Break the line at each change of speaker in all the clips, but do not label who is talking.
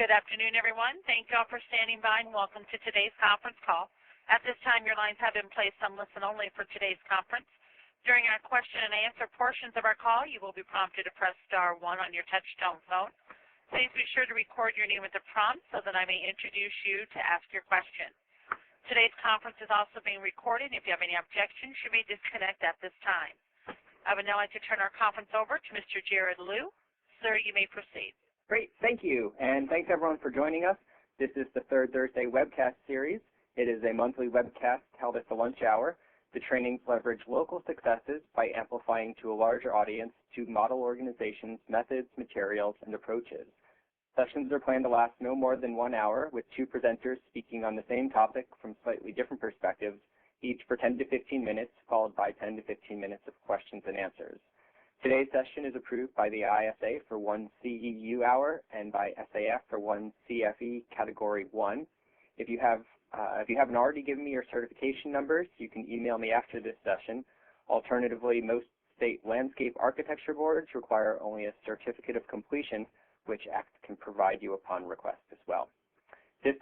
Good afternoon, everyone. Thank you all for standing by, and welcome to today's conference call. At this time, your lines have been placed on listen only for today's conference. During our question and answer portions of our call, you will be prompted to press *1 on your touch-tone phone. Please be sure to record your name at the prompt so that I may introduce you to ask your question. Today's conference is also being recorded. If you have any objections, you may disconnect at this time. I would now like to turn our conference over to Mr. Jared Liu. Sir, you may proceed.
Great, thank you, and thanks everyone for joining us. This is the third Thursday webcast series. It is a monthly webcast held at the lunch hour. The trainings leverage local successes by amplifying to a larger audience to model organizations, methods, materials, and approaches. Sessions are planned to last no more than 1 hour, with 2 presenters speaking on the same topic from slightly different perspectives, each for 10 to 15 minutes, followed by 10 to 15 minutes of questions and answers. Today's session is approved by the ISA for 1 CEU hour and by SAF for 1 CFE Category 1. If you haven't already given me your certification numbers, you can email me after this session. Alternatively, most state landscape architecture boards require only a certificate of completion, which ACT can provide you upon request as well. This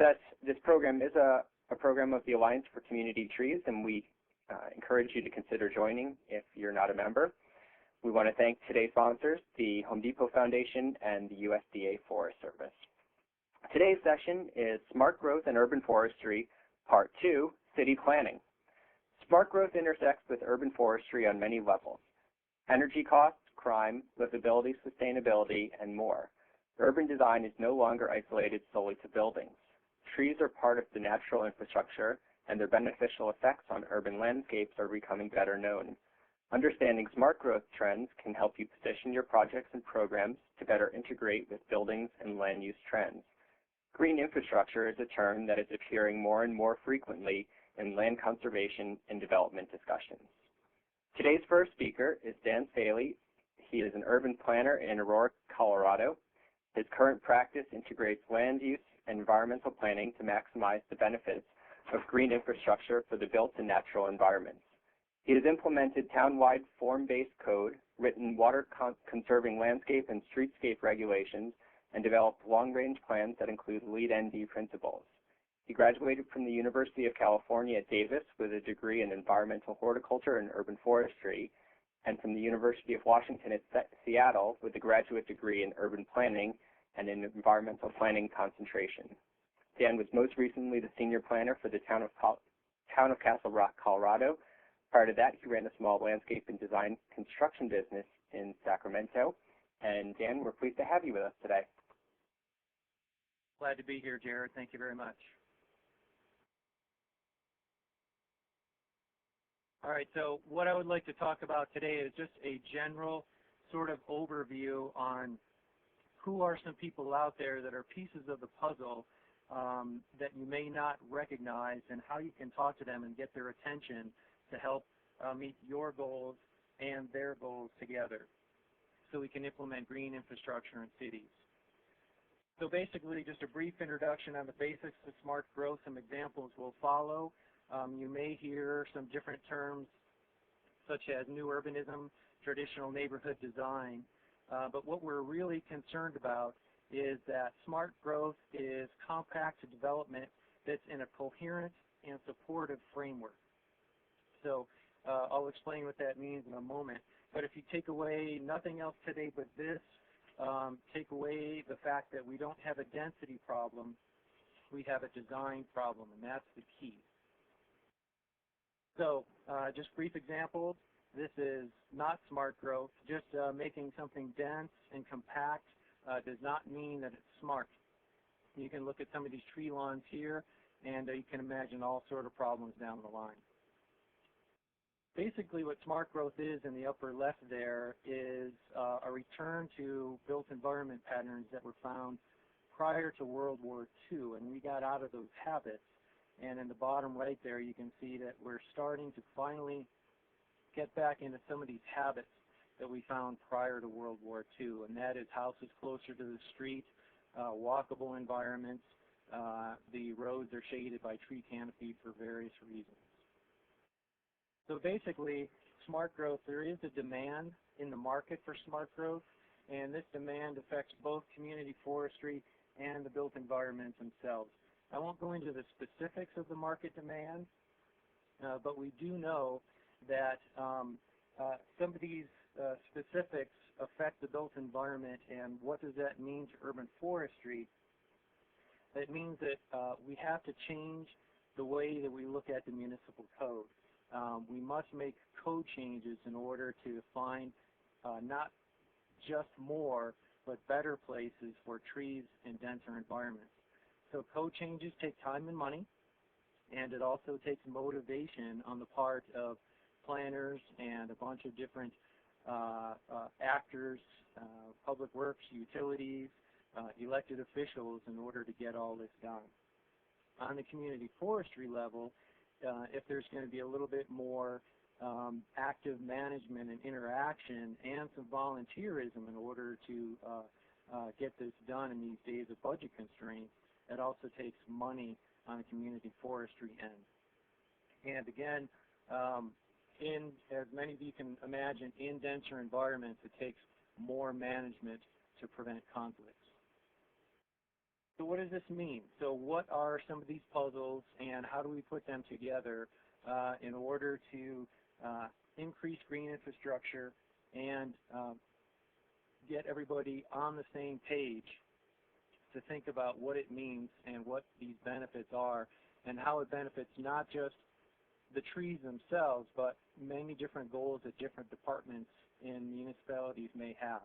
program is a program of the Alliance for Community Trees, and we encourage you to consider joining if you're not a member. We want to thank today's sponsors, the Home Depot Foundation and the USDA Forest Service. Today's session is Smart Growth and Urban Forestry, Part 2, City Planning. Smart growth intersects with urban forestry on many levels: energy costs, crime, livability, sustainability, and more. Urban design is no longer isolated solely to buildings. Trees are part of the natural infrastructure, and their beneficial effects on urban landscapes are becoming better known. Understanding smart growth trends can help you position your projects and programs to better integrate with buildings and land use trends. Green infrastructure is a term that is appearing more and more frequently in land conservation and development discussions. Today's first speaker is Dan Staley. He is an urban planner in Aurora, Colorado. His current practice integrates land use and environmental planning to maximize the benefits of green infrastructure for the built and natural environments. He has implemented town-wide form-based code, written water-conserving landscape and streetscape regulations, and developed long-range plans that include LEED-ND principles. He graduated from the University of California at Davis with a degree in environmental horticulture and urban forestry, and from the University of Washington at Seattle with a graduate degree in urban planning and in environmental planning concentration. Dan was most recently the senior planner for the town of Castle Rock, Colorado. Prior to that, he ran a small landscape and design construction business in Sacramento. And Dan, we're pleased to have you with us today.
Glad to be here, Jared. Thank you very much. All right, so what I would like to talk about today is just a general sort of overview on who are some people out there that are pieces of the puzzle that you may not recognize, and how you can talk to them and get their attention to help meet your goals and their goals together so we can implement green infrastructure in cities. So basically, just a brief introduction on the basics of smart growth. Some examples will follow. You may hear some different terms such as new urbanism, traditional neighborhood design, but what we're really concerned about is that smart growth is compact development that's in a coherent and supportive framework. So I'll explain what that means in a moment. But if you take away nothing else today but this, take away the fact that we don't have a density problem, we have a design problem, and that's the key. So just brief examples. This is not smart growth. Just making something dense and compact does not mean that it's smart. You can look at some of these tree lawns here, and you can imagine all sort of problems down the line. Basically, what smart growth is in the upper left there is a return to built environment patterns that were found prior to World War II, and we got out of those habits. And in the bottom right there, you can see that we're starting to finally get back into some of these habits that we found prior to World War II, and that is houses closer to the street, walkable environments. The roads are shaded by tree canopy for various reasons. So basically, smart growth, there is a demand in the market for smart growth, and this demand affects both community forestry and the built environments themselves. I won't go into the specifics of the market demand, but we do know that some of these specifics affect the built environment, and what does that mean to urban forestry? It means that we have to change the way that we look at the municipal code. We must make code changes in order to find not just more, but better places for trees in denser environments. So code changes take time and money, and it also takes motivation on the part of planners and a bunch of different actors, public works, utilities, elected officials in order to get all this done. On the community forestry level, if there's going to be a little bit more active management and interaction and some volunteerism in order to get this done in these days of budget constraints, it also takes money on the community forestry end. And again, as many of you can imagine, in denser environments, it takes more management to prevent conflicts. So what does this mean? So what are some of these puzzles, and how do we put them together in order to increase green infrastructure and get everybody on the same page to think about what it means and what these benefits are, and how it benefits not just the trees themselves, but many different goals that different departments in municipalities may have.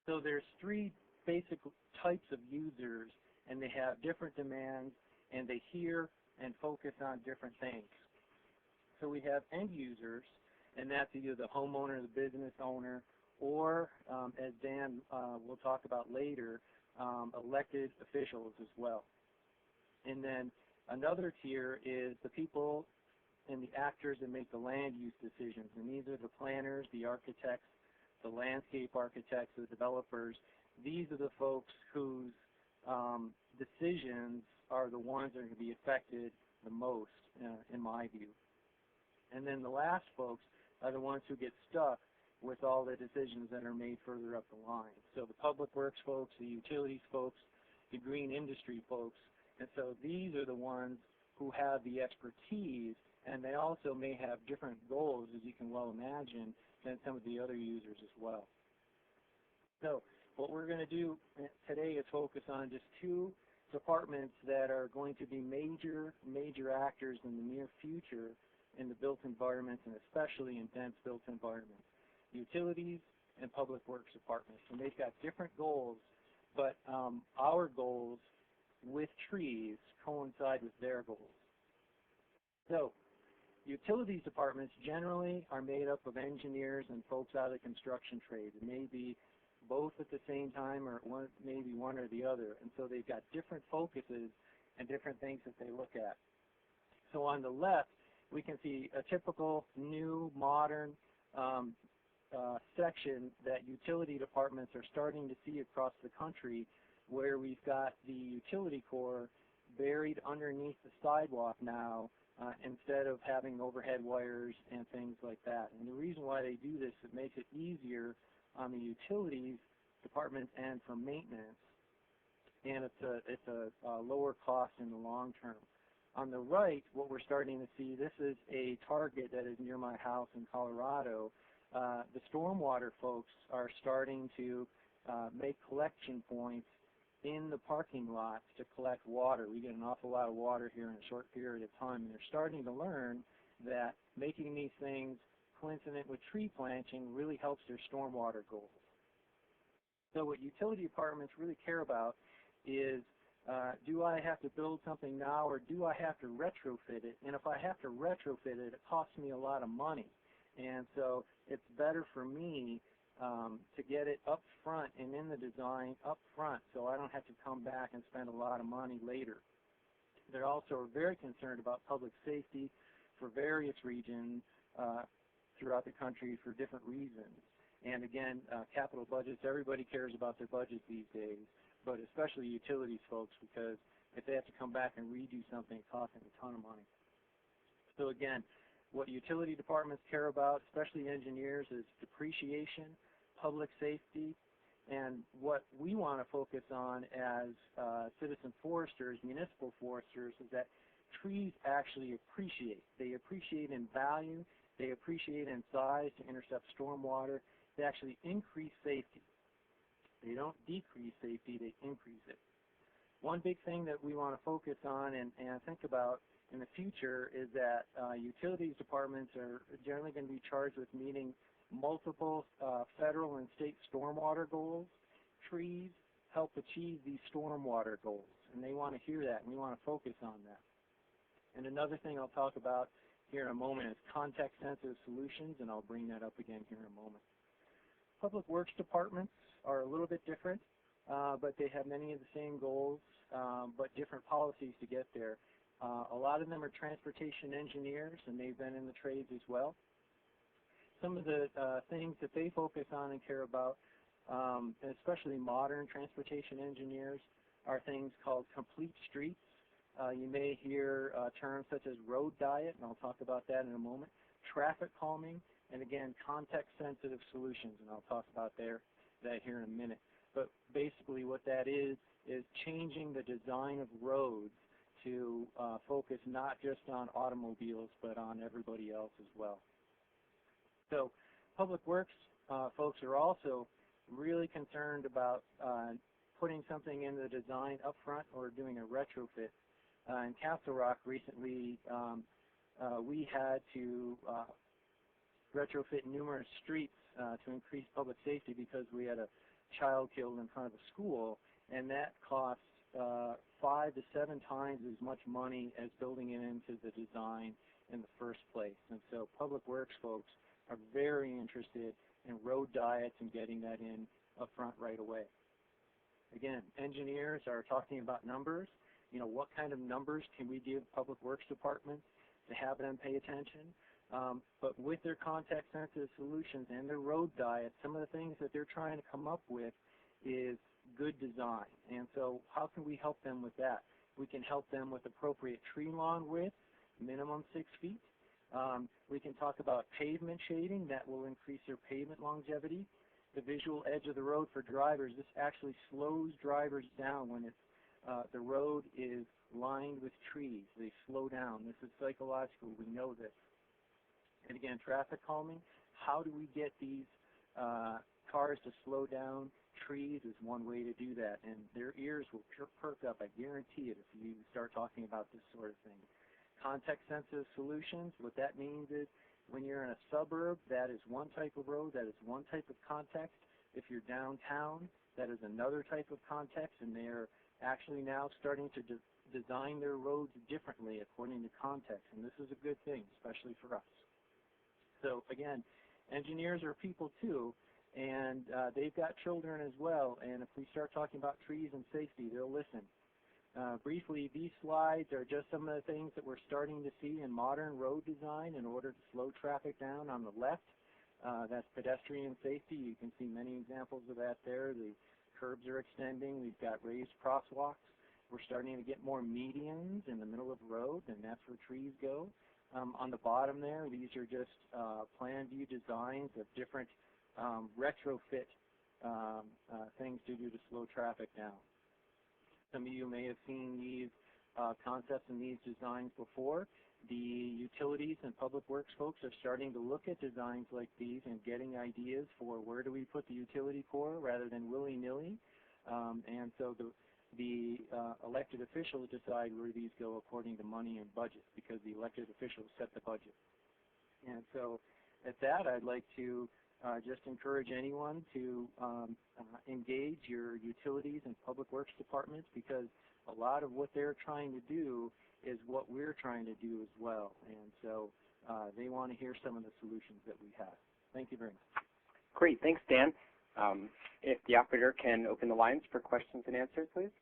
So there's three basic types of users, and they have different demands, and they hear and focus on different things. So we have end users, and that's either the homeowner, the business owner, or, as Dan will talk about later, elected officials as well. And then another tier is the people and the actors that make the land use decisions, and these are the planners, the architects, the landscape architects, the developers. These are the folks whose decisions are the ones that are going to be affected the most, in my view. And then the last folks are the ones who get stuck with all the decisions that are made further up the line. So the public works folks, the utilities folks, the green industry folks. And so these are the ones who have the expertise, and they also may have different goals, as you can well imagine, than some of the other users as well. So what we're going to do today is focus on just two departments that are going to be major actors in the near future in the built environments, and especially in dense built environments: utilities and public works departments. And they've got different goals, but our goals with trees coincide with their goals. So utilities departments generally are made up of engineers and folks out of the construction trade. It may be both at the same time, or maybe one or the other. And so they've got different focuses and different things that they look at. So on the left, we can see a typical new, modern section that utility departments are starting to see across the country, where we've got the utility core buried underneath the sidewalk now, instead of having overhead wires and things like that. And the reason why they do this, it makes it easier on the utilities department end for maintenance, and it's a lower cost in the long term. On the right, what we're starting to see, this is a target that is near my house in Colorado. The stormwater folks are starting to make collection points in the parking lots to collect water. We get an awful lot of water here in a short period of time, and they're starting to learn that making these things coincident with tree planting really helps their stormwater goals. So what utility departments really care about is, do I have to build something now, or do I have to retrofit it? And if I have to retrofit it, it costs me a lot of money. And so it's better for me to get it up front and in the design up front, so I don't have to come back and spend a lot of money later. They're also very concerned about public safety for various regions throughout the country for different reasons. And again, capital budgets, everybody cares about their budgets these days, but especially utilities folks, because if they have to come back and redo something, it costs them a ton of money. So again, what utility departments care about, especially engineers, is depreciation, public safety, And what we want to focus on as citizen foresters, municipal foresters, is that trees actually appreciate. They appreciate in value. They appreciate in size to intercept stormwater. They actually increase safety. They don't decrease safety, they increase it. One big thing that we want to focus on and think about in the future is that utilities departments are generally going to be charged with meeting multiple federal and state stormwater goals. Trees help achieve these stormwater goals, and they want to hear that, and we want to focus on that. And another thing I'll talk about here in a moment is context-sensitive solutions, and I'll bring that up again here in a moment. Public Works departments are a little bit different, but they have many of the same goals, but different policies to get there. A lot of them are transportation engineers, and they've been in the trades as well. Some of the things that they focus on and care about, especially modern transportation engineers, are things called complete streets. You may hear terms such as road diet, and I'll talk about that in a moment, traffic calming, and again, context-sensitive solutions, and I'll talk about that here in a minute. But basically what that is changing the design of roads to focus not just on automobiles, but on everybody else as well. So Public Works folks are also really concerned about putting something in the design up front or doing a retrofit. In Castle Rock recently, we had to retrofit numerous streets to increase public safety because we had a child killed in front of a school, and that cost 5 to 7 times as much money as building it into the design in the first place. And so Public Works folks are very interested in road diets and getting that in up front right away. Again, engineers are talking about numbers. You know, what kind of numbers can we give Public Works departments to have them pay attention? But with their context-sensitive solutions and their road diet, some of the things that they're trying to come up with is good design. And so how can we help them with that? We can help them with appropriate tree lawn width, minimum 6 feet. We can talk about pavement shading. That will increase their pavement longevity. The visual edge of the road for drivers, this actually slows drivers down when it's, the road is lined with trees. They slow down. This is psychological. We know this. And again, traffic calming, how do we get these cars to slow down? Trees is one way to do that, and their ears will perk up, I guarantee it, if you start talking about this sort of thing. Context-sensitive solutions, what that means is when you're in a suburb, that is one type of road, that is one type of context. If you're downtown, that is another type of context, and they're actually now starting to design their roads differently according to context, and this is a good thing, especially for us. So again, engineers are people too, and they've got children as well, and if we start talking about trees and safety, they'll listen. Briefly, these slides are just some of the things that we're starting to see in modern road design in order to slow traffic down. On the left, that's pedestrian safety. You can see many examples of that there. The curbs are extending. We've got raised crosswalks. We're starting to get more medians in the middle of the road, and that's where trees go. On the bottom there, these are just plan view designs of different retrofit things to do to slow traffic down. Some of you may have seen these concepts and these designs before. The utilities and public works folks are starting to look at designs like these and getting ideas for where do we put the utility core rather than willy-nilly. And so the elected officials decide where these go according to money and budget, because the elected officials set the budget. And so at that, I'd like to just encourage anyone to engage your utilities and public works departments, because a lot of what they're trying to do is what we're trying to do as well. And so they want to hear some of the solutions that we have. Thank you very much.
Great. Thanks, Dan. If the operator can open the lines for questions and answers, please.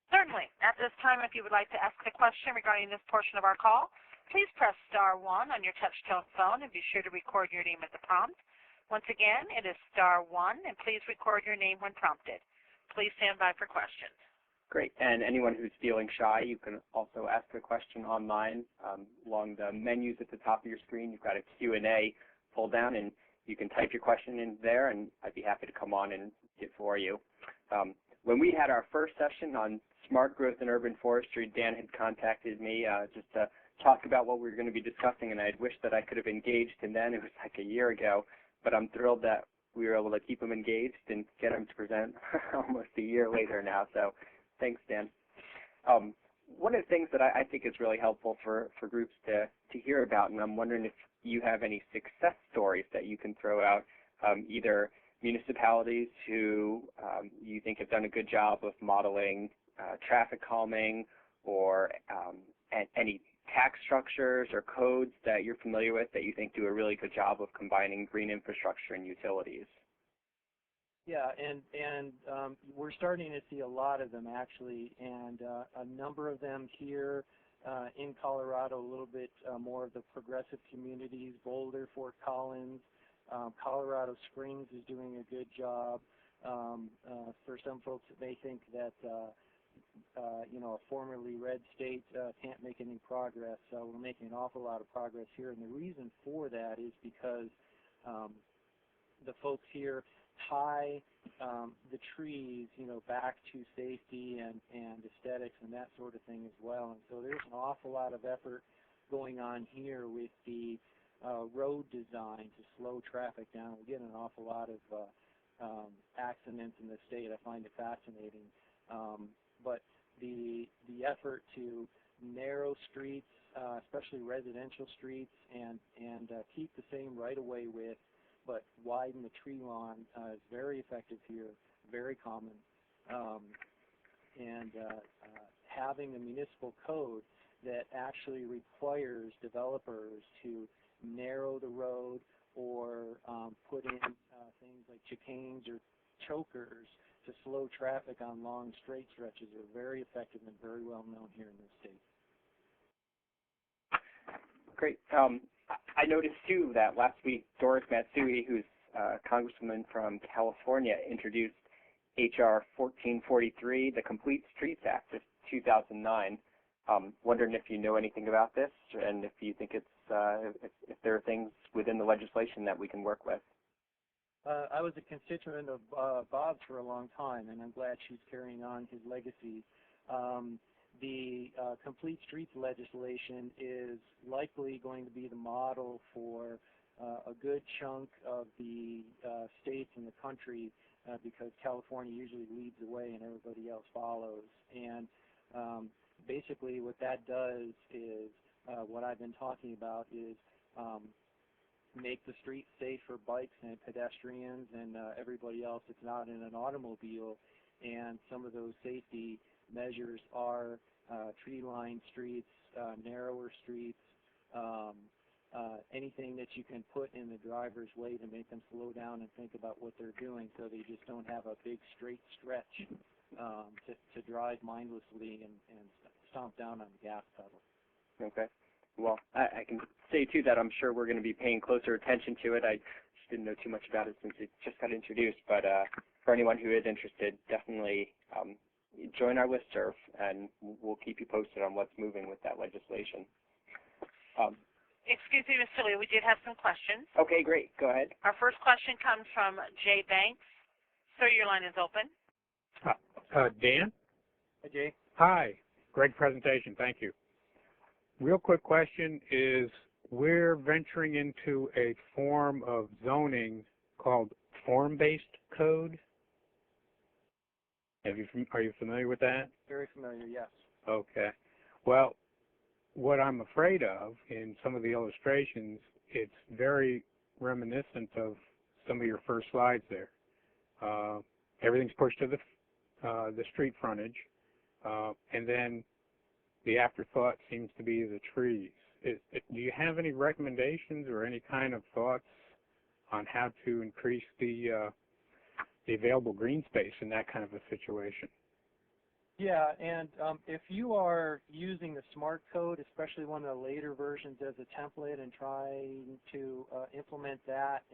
Certainly. At this time, if you would like to ask a question regarding this portion of our call, please press *1 on your touch-tone phone and be sure to record your name at the prompt. Once again, it is *1, and please record your name when prompted. Please stand by for questions.
Great. And anyone who's feeling shy, you can also ask a question online. Along the menus at the top of your screen, you've got a Q&A pull down, and you can type your question in there, and I'd be happy to come on and get for you. When we had our first session on smart growth in urban forestry, Dan had contacted me just to talk about what we were going to be discussing, and I had wished that I could have engaged him then. It was like a year ago, but I'm thrilled that we were able to keep him engaged and get him to present almost a year later now. So thanks, Dan. One of the things that I think is really helpful for groups to hear about, and I'm wondering if you have any success stories that you can throw out, either municipalities who you think have done a good job of modeling traffic calming, or any tax structures or codes that you're familiar with that you think do a really good job of combining green infrastructure and utilities.
Yeah, and we're starting to see a lot of them actually, and a number of them here in Colorado, a little bit more of the progressive communities, Boulder, Fort Collins, Colorado Springs is doing a good job. For some folks that may think that a formerly red state can't make any progress, we're making an awful lot of progress here, and the reason for that is because the folks here tie the trees, back to safety and aesthetics and that sort of thing as well. And so there's an awful lot of effort going on here with the road design to slow traffic down. We're getting an awful lot of accidents in the state. I find it fascinating. But the effort to narrow streets, especially residential streets, and keep the same right-of-way width, but widen the tree lawn is very effective here, very common. Having a municipal code that actually requires developers to narrow the road or put in things like chicanes or chokers to slow traffic on long straight stretches are very effective and very well known here in this state.
Great. I noticed, too, that last week Doris Matsui, who's a congresswoman from California, introduced H.R. 1443, the Complete Streets Act of 2009. Wondering if you know anything about this, and if you think it's if there are things within the legislation that we can work with.
I was a constituent of Bob's for a long time, and I'm glad she's carrying on his legacy. The Complete Streets legislation is likely going to be the model for a good chunk of the states in the country, because California usually leads the way and everybody else follows. And basically what that does is, what I've been talking about is make the street safe for bikes and pedestrians and everybody else that's not in an automobile. And some of those safety measures are tree-lined streets, narrower streets, anything that you can put in the driver's way to make them slow down and think about what they're doing, so they just don't have a big straight stretch to drive mindlessly and stomp down on the gas pedal.
Okay. Well, I can say, too, that I'm sure we're going to be paying closer attention to it. I just didn't know too much about it since it just got introduced. But for anyone who is interested, definitely join our listserv, and we'll keep you posted on what's moving with that legislation.
Excuse me, Mr. Lee, we did have some questions.
Okay, great. Go ahead.
Our first question comes from Jay Banks. Sir, your line is open.
Dan?
Hi, Jay.
Hi. Great presentation. Thank you. Real quick question is, we're venturing into a form of zoning called form-based code. Are you familiar with that?
Very familiar, yes.
Okay. Well, what I'm afraid of in some of the illustrations, it's very reminiscent of some of your first slides there. Everything's pushed to the street frontage, and then the afterthought seems to be the trees. Do you have any recommendations or any kind of thoughts on how to increase the available green space in that kind of a situation?
Yeah, and if you are using the smart code, especially one of the later versions, as a template and trying to implement that,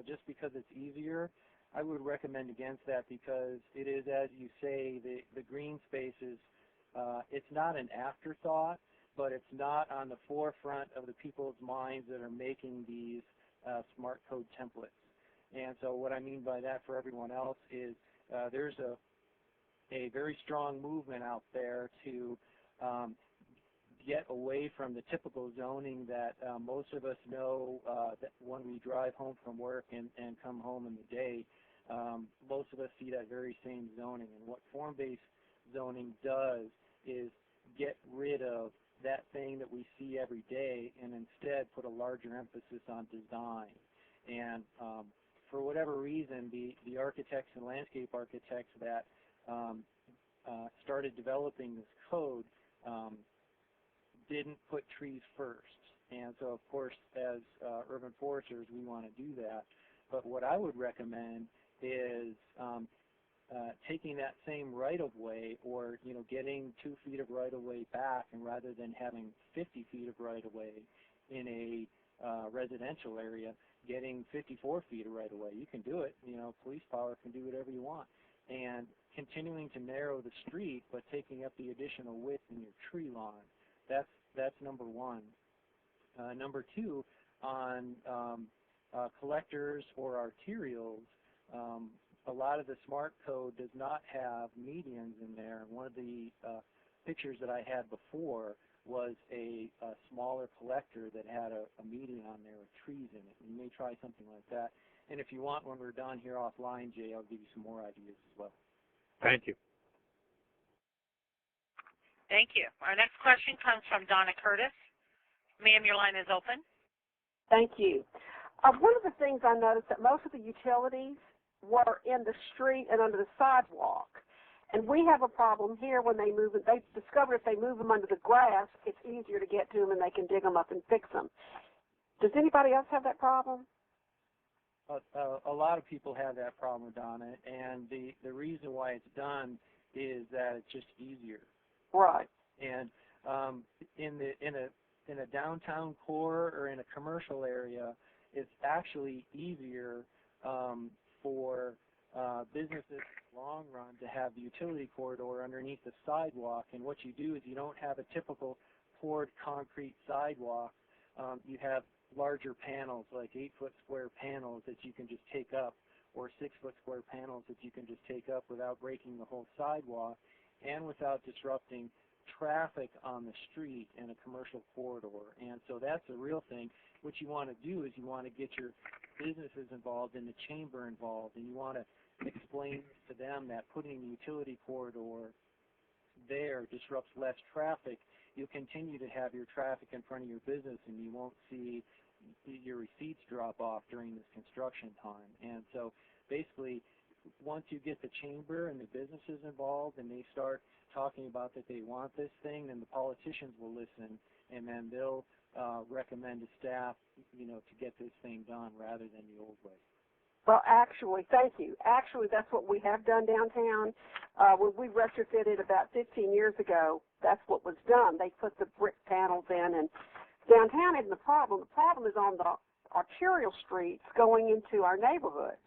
just because it's easier, I would recommend against that, because it is, as you say, the green spaces, it's not an afterthought, but it's not on the forefront of the people's minds that are making these smart code templates. And so what I mean by that for everyone else is there's a very strong movement out there to get away from the typical zoning that most of us know that when we drive home from work and come home in the day. Most of us see that very same zoning. And what form-based zoning does is get rid of that thing that we see every day and instead put a larger emphasis on design. And for whatever reason, the architects and landscape architects that started developing this code didn't put trees first. And so, of course, as urban foresters, we want to do that. But what I would recommend is taking that same right-of-way, or getting 2 feet of right-of-way back, and rather than having 50 feet of right-of-way in a residential area, getting 54 feet of right-of-way. You can do it. Police power can do whatever you want. And continuing to narrow the street, but taking up the additional width in your tree lawn. That's number one. Number two, on collectors or arterials, a lot of the SMART code does not have medians in there. One of the pictures that I had before was a smaller collector that had a median on there with trees in it. You may try something like that. And if you want, when we're done here offline, Jay, I'll give you some more ideas as well.
Thank you.
Thank you. Our next question comes from Donna Curtis. Ma'am, your line is open.
Thank you. One of the things I noticed that most of the utilities were in the street and under the sidewalk. And we have a problem here when they move it. They discover if they move them under the grass, it's easier to get to them and they can dig them up and fix them. Does anybody else have that problem?
A lot of people have that problem, Donna, and the reason why it's done is that it's just easier.
Right.
And in a downtown core or in a commercial area, it's actually easier for businesses in the long run to have the utility corridor underneath the sidewalk. And what you do is you don't have a typical poured concrete sidewalk. You have larger panels, like 8-foot square panels that you can just take up, or 6-foot square panels that you can just take up without breaking the whole sidewalk and without disrupting traffic on the street in a commercial corridor. And so that's a real thing. What you want to do is you want to get your businesses involved and the chamber involved, and you want to explain to them that putting the utility corridor there disrupts less traffic. You'll continue to have your traffic in front of your business, and you won't see your receipts drop off during this construction time. And so basically, once you get the chamber and the businesses involved and they start talking about that they want this thing, then the politicians will listen, and then they'll recommend to staff, to get this thing done rather than the old way.
Well, actually, thank you. Actually, that's what we have done downtown. When we retrofitted about 15 years ago, that's what was done. They put the brick panels in, and downtown isn't the problem. The problem is on the arterial streets going into our neighborhoods.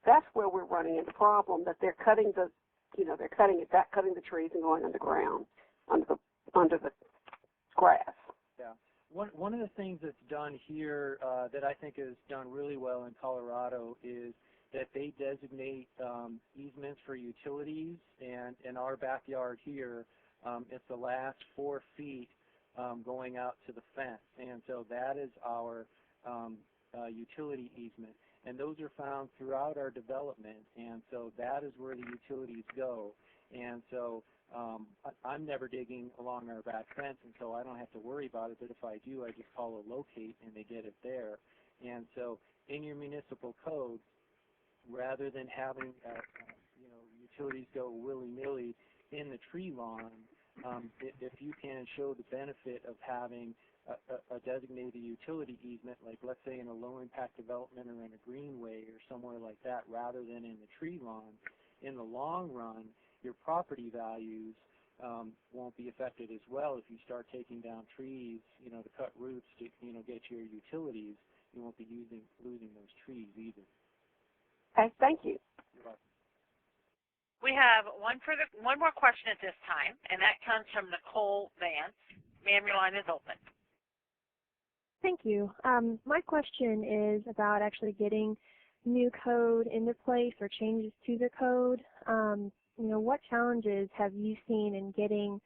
That's where we're running into the problem, that they're cutting the, cutting the trees and going underground, under the grass.
Yeah. One of the things that's done here that I think is done really well in Colorado is that they designate easements for utilities, and in our backyard here, it's the last 4 feet going out to the fence, and so that is our utility easement. And those are found throughout our development, and so that is where the utilities go. And so I'm never digging along our back fence, and so I don't have to worry about it, but if I do, I just call a locate, and they get it there. And so in your municipal code, rather than having utilities go willy-nilly in the tree lawn, if you can show the benefit of having a designated utility easement, like let's say in a low-impact development or in a greenway or somewhere like that, rather than in the tree lawn, in the long run, your property values won't be affected as well. If you start taking down trees, to cut roots to, get your utilities, you won't be losing those trees either.
Okay, thank you.
You're welcome.
We have one more question at this time, and that comes from Nicole Vance. Ma'am, your line is open.
Thank you. My question is about actually getting new code into place or changes to the code, what challenges have you seen in getting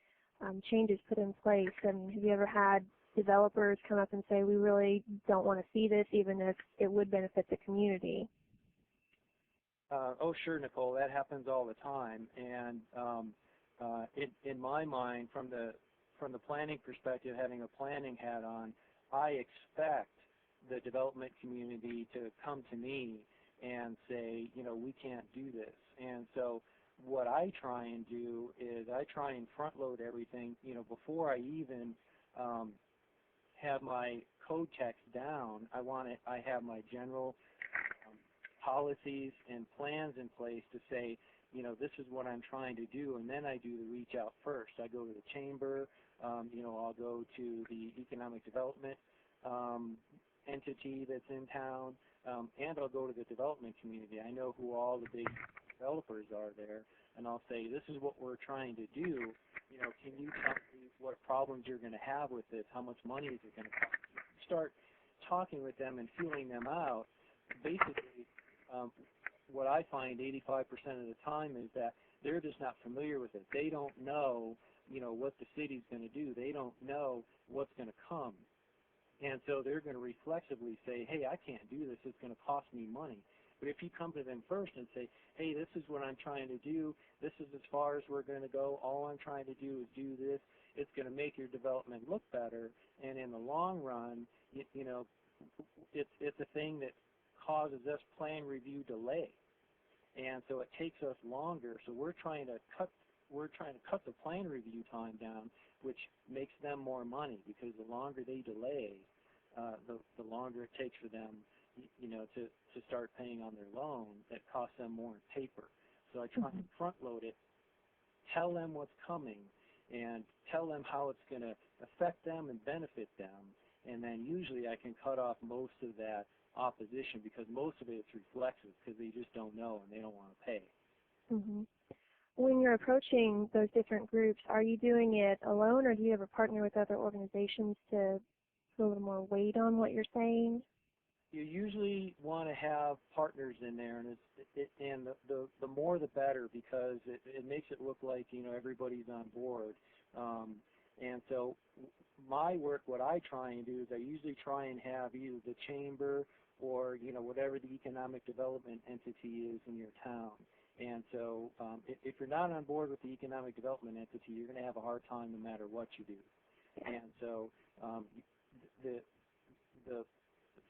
changes put in place? And have you ever had developers come up and say, we really don't want to see this, even if it would benefit the community?
Oh, sure, Nicole. That happens all the time. And in my mind, from the planning perspective, having a planning hat on, I expect the development community to come to me and say, we can't do this. And so what I try and do is I try and front load everything, before I even have my code text down. I have my general policies and plans in place to say, this is what I'm trying to do, and then I do the reach out first. I go to the chamber, I'll go to the economic development entity that's in town, and I'll go to the development community. I know who all the big developers are there, and I'll say, this is what we're trying to do. Can you tell me what problems you're going to have with this? How much money is it going to cost? Start talking with them and feeling them out. Basically, what I find 85% of the time is that they're just not familiar with it. They don't know, what the city's going to do. They don't know what's going to come. And so they're going to reflexively say, hey, I can't do this. It's going to cost me money. But if you come to them first and say, hey, this is what I'm trying to do. This is as far as we're going to go. All I'm trying to do is do this. It's going to make your development look better. And in the long run, it's a thing that causes us plan review delay. And so it takes us longer. So we're trying to cut the plan review time down, which makes them more money, because the longer they delay, the longer it takes for them, to start paying on their loan. That costs them more in paper. So I try and front load it, tell them what's coming, and tell them how it's going to affect them and benefit them. And then usually I can cut off most of that opposition, because most of it is reflexive, because they just don't know and they don't want to pay.
Mm-hmm. When you're approaching those different groups, are you doing it alone, or do you ever partner with other organizations to put a little more weight on what you're saying?
You usually want to have partners in there, and the more the better, because it makes it look like everybody's on board. And so my work, what I try and do is I usually try and have either the chamber or whatever the economic development entity is in your town. And so if you're not on board with the economic development entity, you're going to have a hard time no matter what you do. And so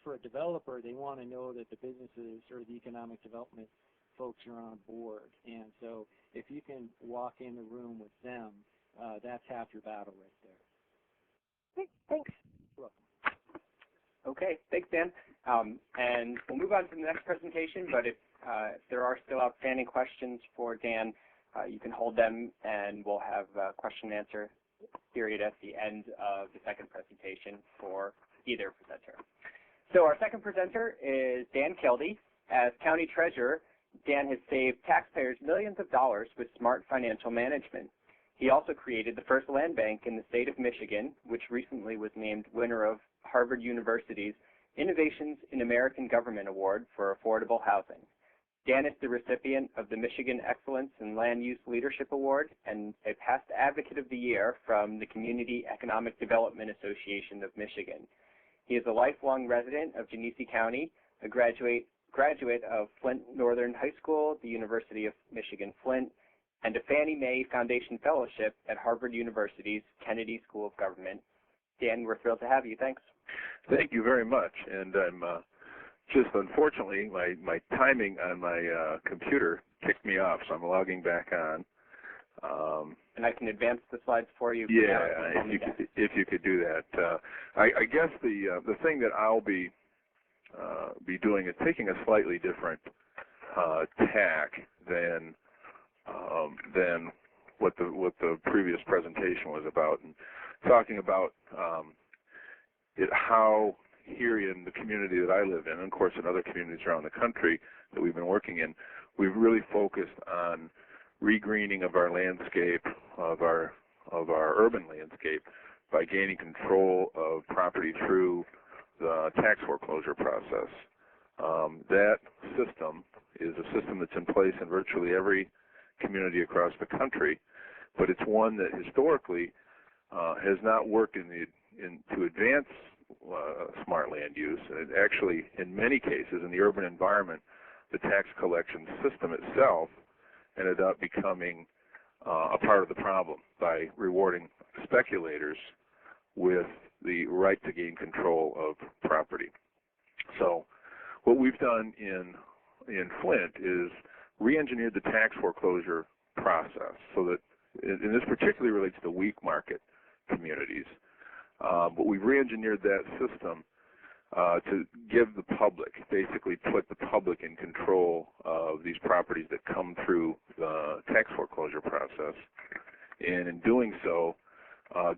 for a developer, they want to know that the businesses or the economic development folks are on board. And so if you can walk in the room with them, that's half your battle right there.
Okay, thanks.
You're welcome.
Okay, thanks, Dan. And we'll move on to the next presentation, but if there are still outstanding questions for Dan, you can hold them, and we'll have a question and answer period at the end of the second presentation for either presenter. So our second presenter is Dan Kildee. As County Treasurer, Dan has saved taxpayers millions of dollars with smart financial management. He also created the first land bank in the state of Michigan, which recently was named winner of Harvard University's Innovations in American Government Award for Affordable Housing. Dan is the recipient of the Michigan Excellence in Land Use Leadership Award and a past Advocate of the Year from the Community Economic Development Association of Michigan. He is a lifelong resident of Genesee County, a graduate of Flint Northern High School, the University of Michigan Flint, and a Fannie Mae Foundation Fellowship at Harvard University's Kennedy School of Government. Dan, we're thrilled to have you. Thanks.
Thank you very much. And I'm just, unfortunately, my timing on my computer kicked me off, so I'm logging back on.
And I can advance the slides for you.
Yeah, if you could do that. I guess the thing that I'll be doing is taking a slightly different tack than what the previous presentation was about, and talking about how here in the community that I live in, and of course in other communities around the country that we've been working in, we've really focused on regreening of our landscape, of our urban landscape, by gaining control of property through the tax foreclosure process. That system is a system that's in place in virtually every community across the country, but it's one that historically has not worked to advance smart land use. And actually, in many cases, in the urban environment, the tax collection system itself ended up becoming a part of the problem by rewarding speculators with the right to gain control of property. So what we've done in Flint is re-engineered the tax foreclosure process so that, and this particularly relates to weak market communities, but we've re-engineered that system to give the public, basically put the public in control of these properties that come through the tax foreclosure process, and in doing so,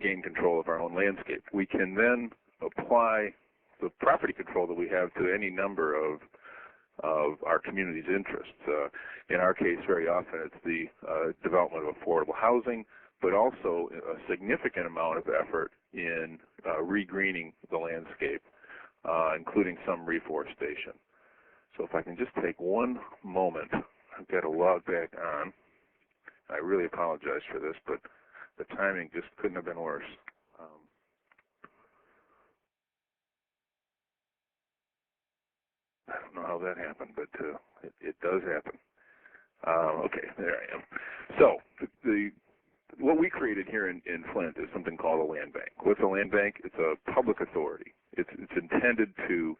gain control of our own landscape. We can then apply the property control that we have to any number of our community's interests. In our case, very often it's the development of affordable housing, but also a significant amount of effort in regreening the landscape, including some reforestation. So if I can just take one moment, I've got to log back on. I really apologize for this, but the timing just couldn't have been worse. I don't know how that happened, but it does happen. Okay, there I am. So what we created here in Flint is something called a land bank. What's a land bank? It's a public authority. It's intended to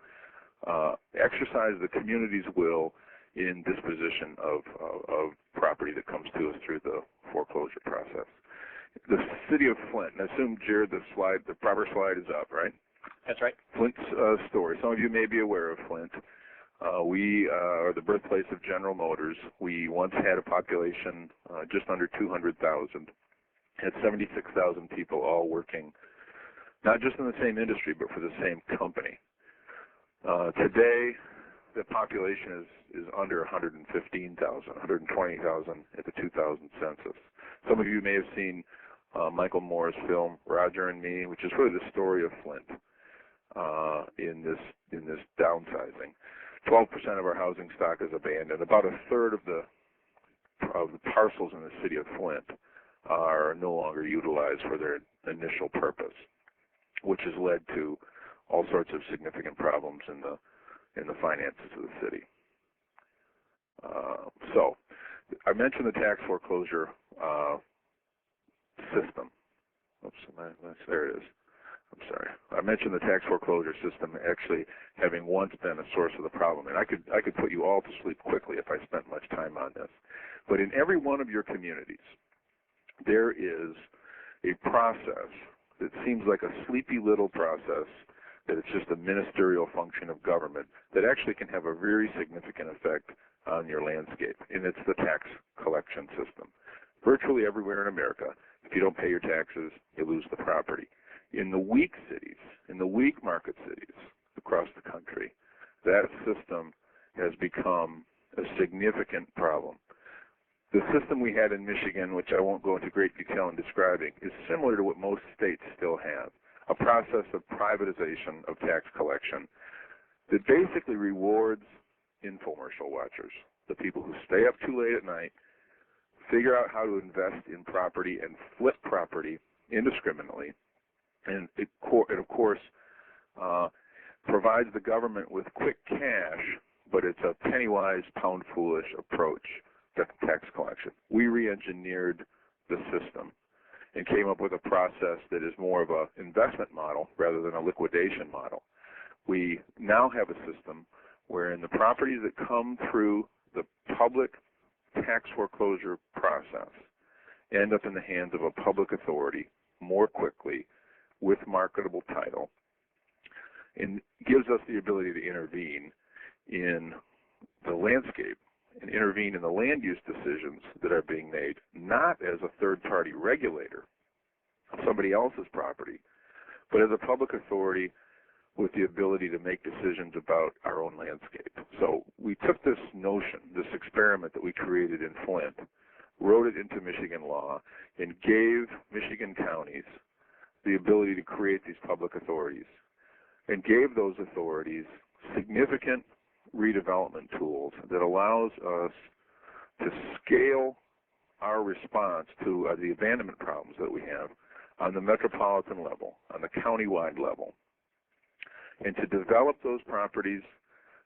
exercise the community's will in disposition of property that comes to us through the foreclosure process. The city of Flint, and I assume, Jared, the proper slide is up, right?
That's right.
Flint's story. Some of you may be aware of Flint. We are the birthplace of General Motors. We once had a population just under 200,000, had 76,000 people all working, not just in the same industry, but for the same company. Today, the population is under 115,000, 120,000 at the 2000 census. Some of you may have seen Michael Moore's film Roger and Me, which is really the story of Flint in this downsizing. 12% of our housing stock is abandoned. About a third of the parcels in the city of Flint are no longer utilized for their initial purpose, which has led to all sorts of significant problems in the finances of the city. So I mentioned the tax foreclosure system. Oops, there it is. I'm sorry. I mentioned the tax foreclosure system actually having once been a source of the problem, and I could put you all to sleep quickly if I spent much time on this. But in every one of your communities, there is a process that seems like a sleepy little process, that it's just a ministerial function of government, that actually can have a very significant effect on your landscape, and it's the tax collection system. Virtually everywhere in America, if you don't pay your taxes, you lose the property. In the weak cities, in the weak market cities across the country, that system has become a significant problem. The system we had in Michigan, which I won't go into great detail in describing, is similar to what most states still have, a process of privatization of tax collection that basically rewards infomercial watchers, the people who stay up too late at night, figure out how to invest in property and flip property indiscriminately, and of course provides the government with quick cash, but it's a penny-wise, pound-foolish approach to tax collection. We re-engineered the system and came up with a process that is more of an investment model rather than a liquidation model. We now have a system wherein the properties that come through the public tax foreclosure process end up in the hands of a public authority more quickly with marketable title, and gives us the ability to intervene in the landscape and intervene in the land use decisions that are being made, not as a third-party regulator of somebody else's property, but as a public authority with the ability to make decisions about our own landscape. So we took this notion, this experiment that we created in Flint, wrote it into Michigan law, and gave Michigan counties the ability to create these public authorities, and gave those authorities significant redevelopment tools that allows us to scale our response to the abandonment problems that we have on the metropolitan level, on the county-wide level, and to develop those properties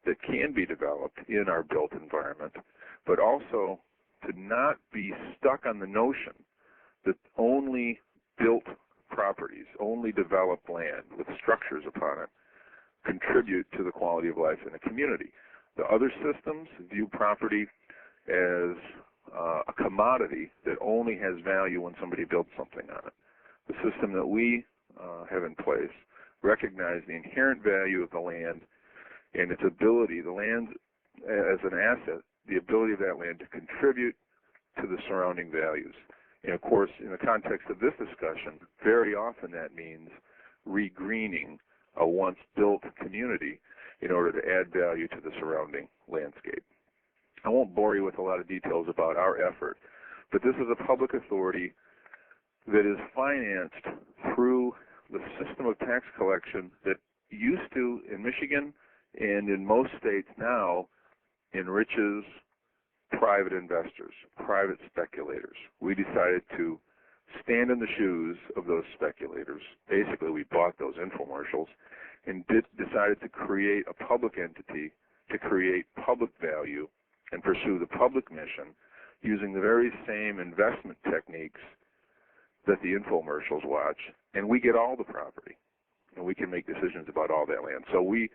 that can be developed in our built environment, but also to not be stuck on the notion that only built properties, only developed land with structures upon it, contribute to the quality of life in a community. The other systems view property as a commodity that only has value when somebody builds something on it. The system that we have in place recognizes the inherent value of the land and its ability, the land as an asset, the ability of that land to contribute to the surrounding values. And of course, in the context of this discussion, very often that means regreening a once built community in order to add value to the surrounding landscape. I won't bore you with a lot of details about our effort, but this is a public authority that is financed through the system of tax collection that used to, in Michigan and in most states now, enriches private investors, private speculators. We decided to stand in the shoes of those speculators. Basically, we bought those infomercials and decided to create a public entity to create public value and pursue the public mission using the very same investment techniques that the infomercials watch, and we get all the property, and we can make decisions about all that land. So we've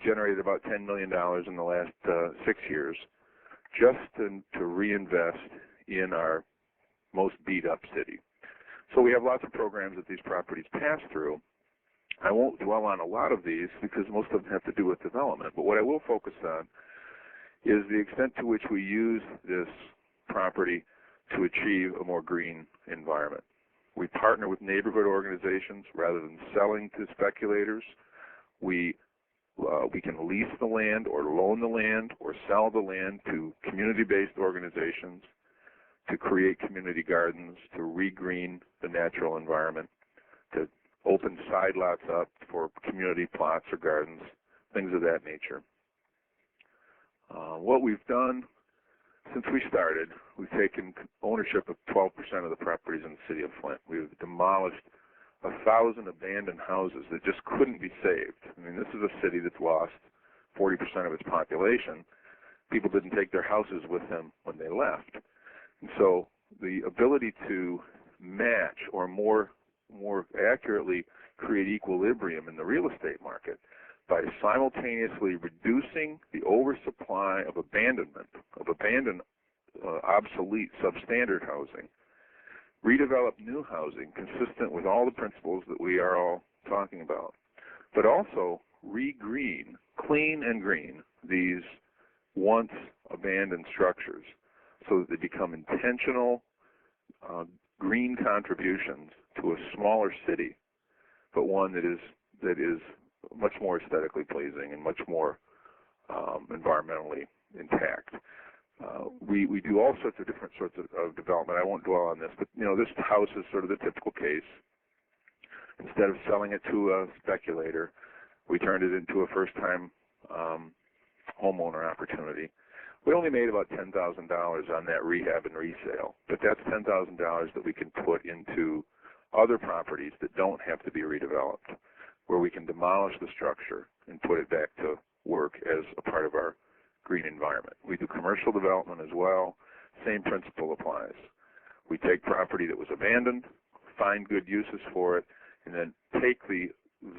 generated about $10 million in the last 6 years just to reinvest in our most beat-up city. So we have lots of programs that these properties pass through. I won't dwell on a lot of these because most of them have to do with development, but what I will focus on is the extent to which we use this property to achieve a more green environment. We partner with neighborhood organizations rather than selling to speculators. We can lease the land or loan the land or sell the land to community-based organizations to create community gardens, to regreen the natural environment, to open side lots up for community plots or gardens, things of that nature. What we've done since we started, we've taken ownership of 12% of the properties in the city of Flint. We've demolished 1,000 abandoned houses that just couldn't be saved. I mean, this is a city that's lost 40% of its population. People didn't take their houses with them when they left. And so the ability to match or more accurately create equilibrium in the real estate market by simultaneously reducing the oversupply of abandoned, obsolete, substandard housing, redevelop new housing consistent with all the principles that we are all talking about, but also regreen, clean and green, these once abandoned structures so that they become intentional green contributions to a smaller city, but one that is much more aesthetically pleasing and much more environmentally intact. We do all sorts of different sorts of development. I won't dwell on this, but this house is sort of the typical case. Instead of selling it to a speculator, we turned it into a first-time homeowner opportunity. We only made about $10,000 on that rehab and resale, but that's $10,000 that we can put into other properties that don't have to be redeveloped, where we can demolish the structure and put it back to work as a part of our green environment. We do commercial development as well. Same principle applies. We take property that was abandoned, find good uses for it, and then take the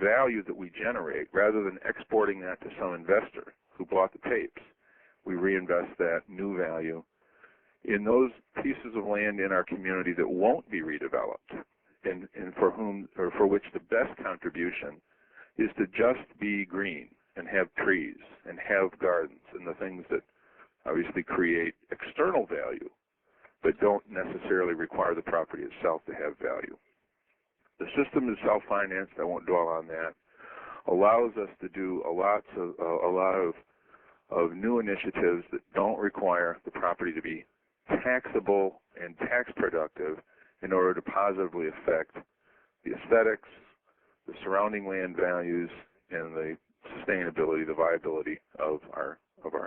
value that we generate, rather than exporting that to some investor who bought the tapes, we reinvest that new value in those pieces of land in our community that won't be redeveloped, and for which the best contribution is to just be green and have trees and have gardens and the things that obviously create external value but don't necessarily require the property itself to have value. The system is self-financed. I won't dwell on that. Allows us to do a lot of new initiatives that don't require the property to be taxable and tax productive in order to positively affect the aesthetics, the surrounding land values, and the sustainability, the viability of our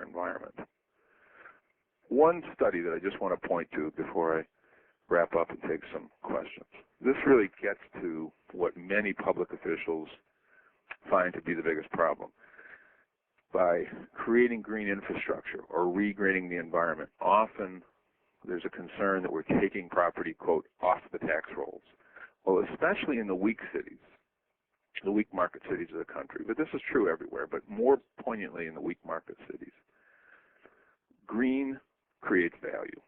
environment. One study that I just want to point to before I wrap up and take some questions. This really gets to what many public officials find to be the biggest problem. By creating green infrastructure or regreening the environment, often there's a concern that we're taking property, quote, off the tax rolls. Well, especially in the weak cities, the weak market cities of the country, but this is true everywhere, but more poignantly in the weak market cities. Green creates value.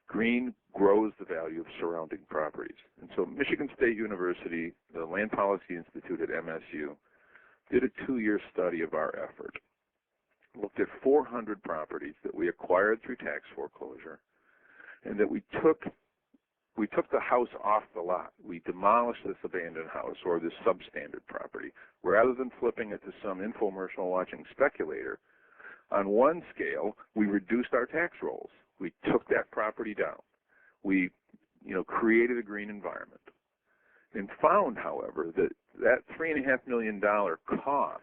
Green grows the value of surrounding properties. And so Michigan State University, the Land Policy Institute at MSU, did a 2-year study of our effort. Looked at 400 properties that we acquired through tax foreclosure, and that we took the house off the lot. We demolished this abandoned house or this substandard property. Rather than flipping it to some infomercial watching speculator, on one scale, we reduced our tax rolls. We took that property down. We, created a green environment, and found, however, that $3.5 million cost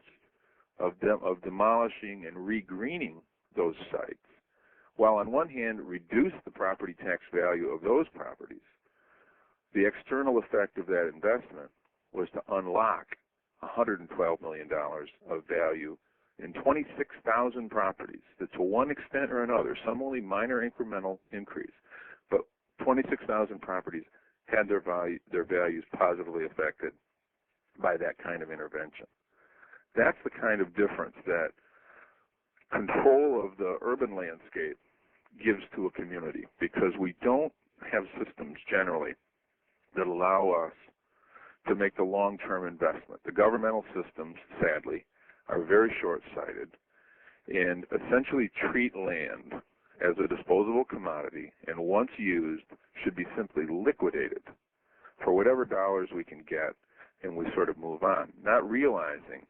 of demolishing and regreening those sites, while on one hand reduced the property tax value of those properties, the external effect of that investment was to unlock $112 million of value in 26,000 properties that, to one extent or another, some only minor incremental increase, but 26,000 properties had their values positively affected by that kind of intervention. That's the kind of difference that control of the urban landscape gives to a community, because we don't have systems generally that allow us to make the long-term investment. The governmental systems, sadly, are very short-sighted and essentially treat land as a disposable commodity, and once used should be simply liquidated for whatever dollars we can get, and we sort of move on, not realizing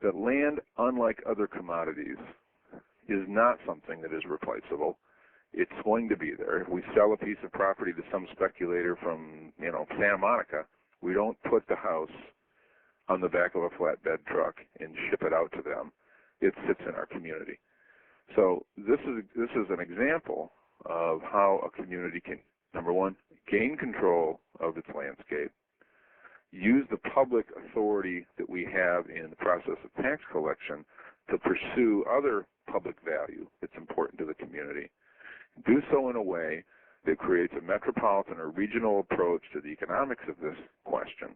that land, unlike other commodities, is not something that is replaceable. It's going to be there. If we sell a piece of property to some speculator from, Santa Monica, we don't put the house on the back of a flatbed truck and ship it out to them. It sits in our community. So this is an example of how a community can, number one, gain control of its landscape, use the public authority that we have in the process of tax collection to pursue other public value that's important to the community, do so in a way that creates a metropolitan or regional approach to the economics of this question,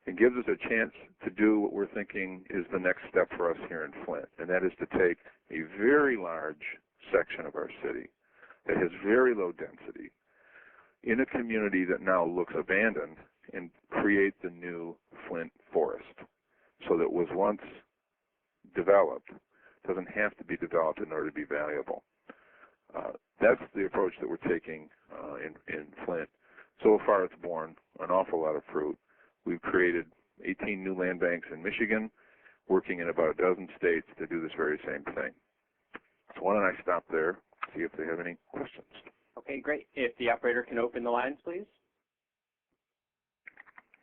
and gives us a chance to do what we're thinking is the next step for us here in Flint, and that is to take a very large section of our city that has very low density in a community that now looks abandoned and create the new Flint forest, so that was once developed doesn't have to be developed in order to be valuable. That's the approach that we're taking in Flint. So far it's borne an awful lot of fruit. We've created 18 new land banks in Michigan, working in about a dozen states to do this very same thing. So why don't I stop there, see if they have any questions.
Okay, great. If the operator can open the lines, please.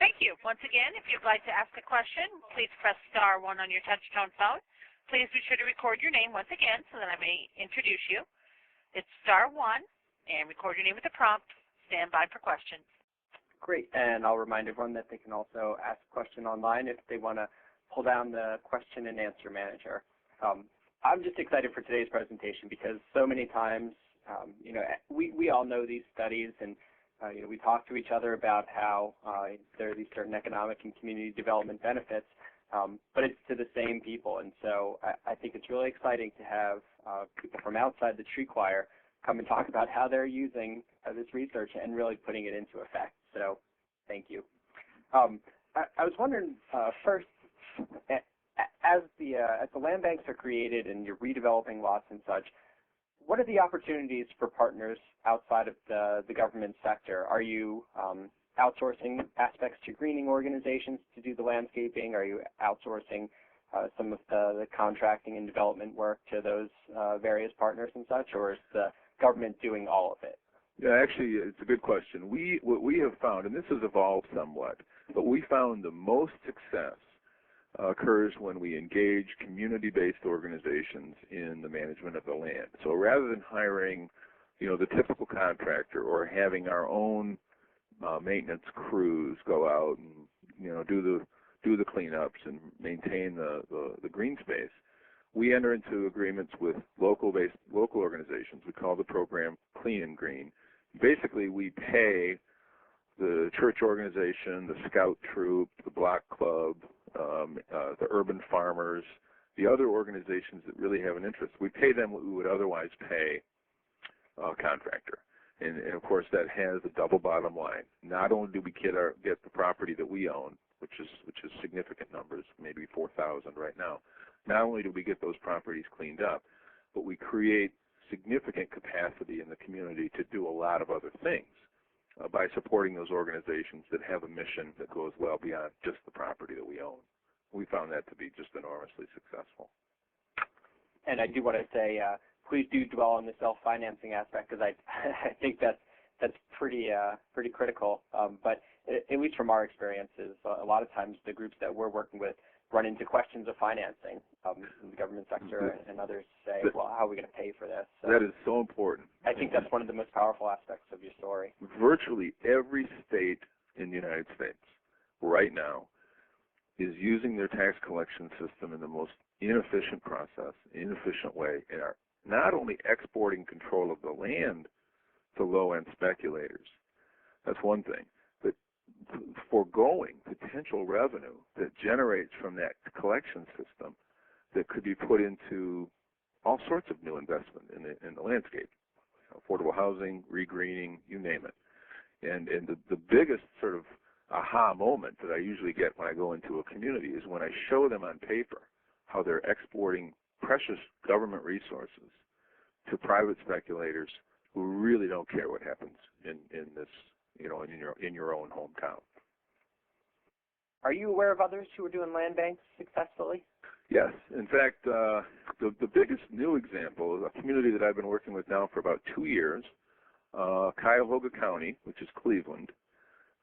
Thank you. Once again, if you'd like to ask a question, please press *1 on your touch-tone phone. Please be sure to record your name once again so that I may introduce you. It's *1, and record your name with the prompt. Stand by for questions.
Great, and I'll remind everyone that they can also ask a question online if they want to pull down the question and answer manager. I'm just excited for today's presentation because so many times, we all know these studies, and we talk to each other about how there are these certain economic and community development benefits, but it's to the same people. And so I think it's really exciting to have people from outside the tree choir come and talk about how they're using this research and really putting it into effect. So thank you. I was wondering first, as the land banks are created and you're redeveloping lots and such, what are the opportunities for partners outside of the government sector? Are you outsourcing aspects to greening organizations to do the landscaping? Are you outsourcing some of the contracting and development work to those various partners and such, or is the government doing all of it?
Yeah, actually, it's a good question. What we have found, and this has evolved somewhat, but we found the most success occurs when we engage community-based organizations in the management of the land. So rather than hiring, the typical contractor or having our own maintenance crews go out and do the cleanups and maintain the green space, we enter into agreements with local organizations. We call the program Clean and Green. Basically, we pay the church organization, the scout troop, the block club, the urban farmers, the other organizations that really have an interest. We pay them what we would otherwise pay a contractor. And of course, that has a double bottom line. Not only do we get the property that we own, which is significant numbers, maybe 4,000 right now. Not only do we get those properties cleaned up, but we create significant capacity in the community to do a lot of other things by supporting those organizations that have a mission that goes well beyond just the property that we own. We found that to be just enormously successful.
And I do want to say, please do dwell on the self-financing aspect, because I think that's pretty critical. But at least from our experiences, a lot of times the groups that we're working with run into questions of financing. The government sector and others say, well, how are we going to pay for this? So
that is so important.
I think that's one of the most powerful aspects of your story.
Virtually every state in the United States right now is using their tax collection system in the most inefficient way, and are not only exporting control of the land to low-end speculators. That's one thing. But foregoing potential revenue that generates from that collection system that could be put into all sorts of new investment in the landscape, affordable housing, regreening, you name it. And the biggest sort of aha moment that I usually get when I go into a community is when I show them on paper how they're exporting precious government resources to private speculators who really don't care what happens in this, in your own hometown.
Are you aware of others who are doing land banks successfully?
Yes. In fact, the biggest new example is a community that I've been working with now for about 2 years. Cuyahoga County, which is Cleveland,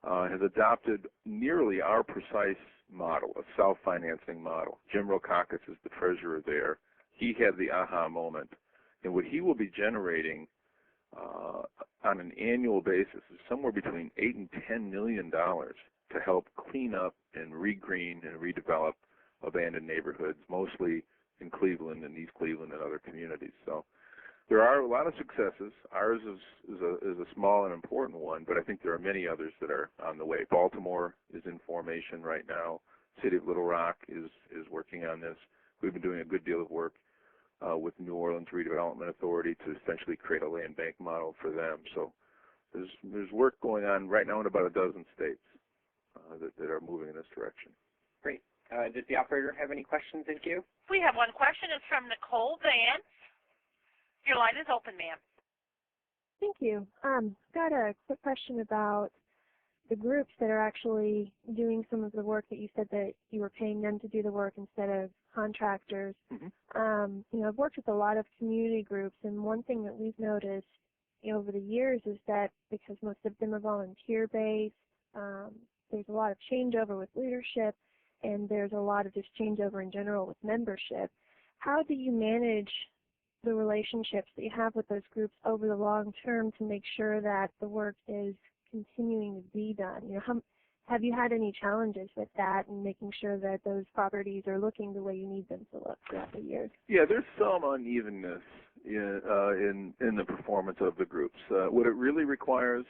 has adopted nearly our precise model, a self-financing model. Jim Rokakis is the treasurer there. He had the aha moment. And what he will be generating on an annual basis is somewhere between $8 and $10 million to help clean up and regreen and redevelop abandoned neighborhoods, mostly in Cleveland and East Cleveland and other communities. So there are a lot of successes. Ours is a small and important one, but I think there are many others that are on the way. Baltimore is in formation right now. City of Little Rock is working on this. We've been doing a good deal of work with New Orleans Redevelopment Authority to essentially create a land bank model for them. So there's work going on right now in about a dozen states that are moving in this direction.
Great. Does the operator have any questions in queue?
We have one question. It's from Nicole Vance. Your line is open, ma'am.
Thank you. Got a quick question about the groups that are actually doing some of the work that you said that you were paying them to do the work instead of contractors. Mm-hmm. I've worked with a lot of community groups, and one thing that we've noticed over the years is that because most of them are volunteer-based, there's a lot of changeover with leadership, and there's a lot of just changeover in general with membership. How do you manage the relationships that you have with those groups over the long term to make sure that the work is continuing to be done? Have you had any challenges with that and making sure that those properties are looking the way you need them to look throughout the years?
Yeah, there's some unevenness in the performance of the groups. What it really requires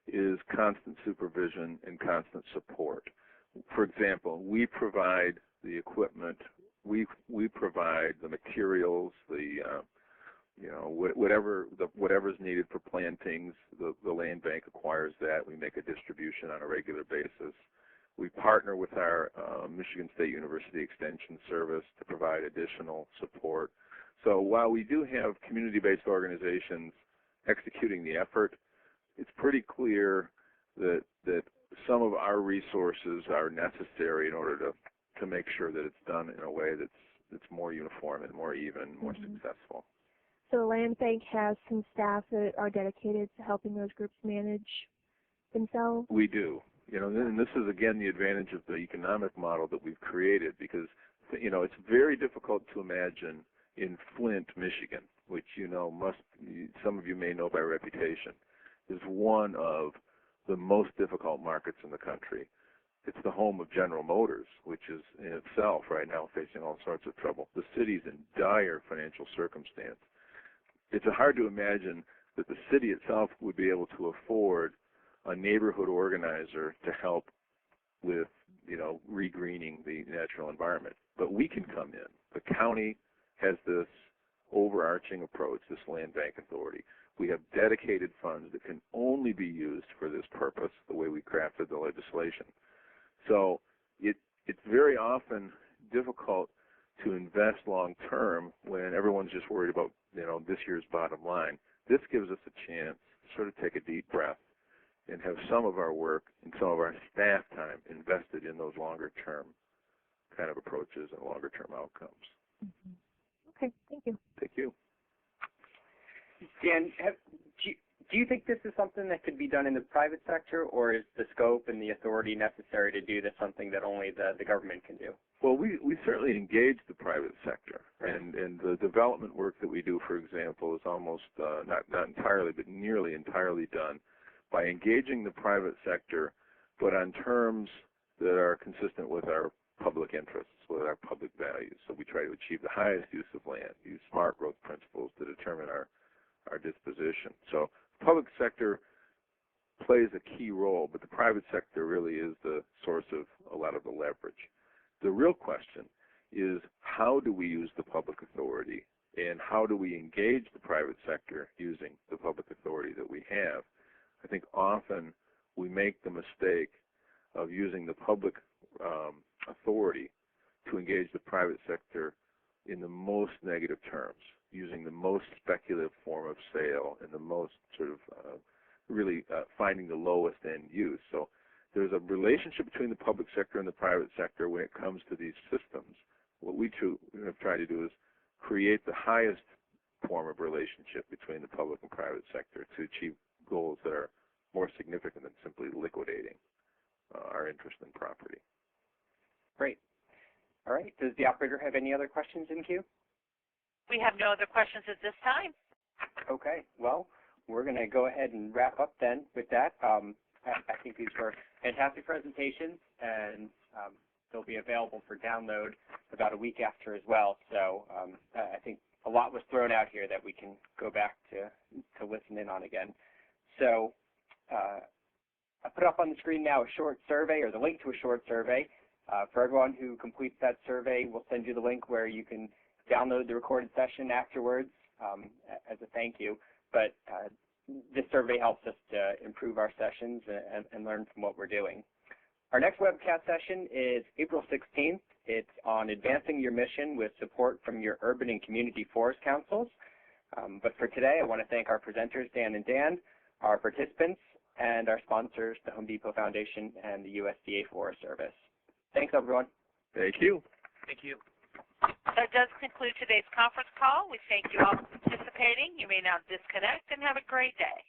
is constant supervision and constant support. For example, we provide the equipment, we provide the materials, whatever's needed for plantings. The land bank acquires that. We make a distribution on a regular basis. We partner with our Michigan State University Extension Service to provide additional support. So while we do have community-based organizations executing the effort, it's pretty clear that some of our resources are necessary in order to make sure that it's done in a way that's more uniform and more even, more successful.
So the land bank has some staff that are dedicated to helping those groups manage themselves?
We do. You know, and this is again the advantage of the economic model that we've created, because you know it's very difficult to imagine in Flint, Michigan, which you know some of you may know by reputation, is one of the most difficult markets in the country. It's the home of General Motors, which is in itself right now facing all sorts of trouble. The city's in dire financial circumstance. It's hard to imagine that the city itself would be able to afford a neighborhood organizer to help with, you know, regreening the natural environment. But we can come in. The county has this overarching approach, this land bank authority. We have dedicated funds that can only be used for this purpose, the way we crafted the legislation. So it's very often difficult to invest long term when everyone's just worried about, you know, this year's bottom line. This gives us a chance to sort of take a deep breath and have some of our work and some of our staff time invested in those longer term kind of approaches and longer term outcomes.
Mm-hmm. Okay, thank you.
Thank you.
Dan, do you think this is something that could be done in the private sector, or is the scope and the authority necessary to do this something that only the government can do?
Well, we certainly engage the private sector, right. And the development work that we do, for example, is almost not entirely, but nearly entirely done by engaging the private sector, but on terms that are consistent with our public interests, with our public values. So we try to achieve the highest use of land, use SmartGrowth principles to determine our disposition. So public sector plays a key role, but the private sector really is the source of a lot of the leverage. The real question is, how do we use the public authority, and how do we engage the private sector using the public authority that we have? I think often we make the mistake of using the public authority to engage the private sector in the most negative terms, using the most speculative form of sale and the most sort of really finding the lowest end use. So there's a relationship between the public sector and the private sector when it comes to these systems. What we have tried to do is create the highest form of relationship between the public and private sector to achieve goals that are more significant than simply liquidating our interest in property.
Great. All right. Does the operator have any other questions in queue?
We have no other questions at this time.
Okay. Well, we're going to go ahead and wrap up then with that. I think these were fantastic presentations, and they'll be available for download about a week after as well. So I think a lot was thrown out here that we can go back to listen in on again. So I put up on the screen now a short survey, or the link to a short survey. For everyone who completes that survey, we'll send you the link where you can download the recorded session afterwards as a thank you. But this survey helps us to improve our sessions and learn from what we're doing. Our next webcast session is April 16th. It's on advancing your mission with support from your urban and community forest councils. But for today, I want to thank our presenters, Dan and Dan, our participants, and our sponsors, the Home Depot Foundation and the USDA Forest Service. Thanks, everyone.
Thank you.
Thank you.
That does conclude today's conference call. We thank you all for participating. You may now disconnect and have a great day.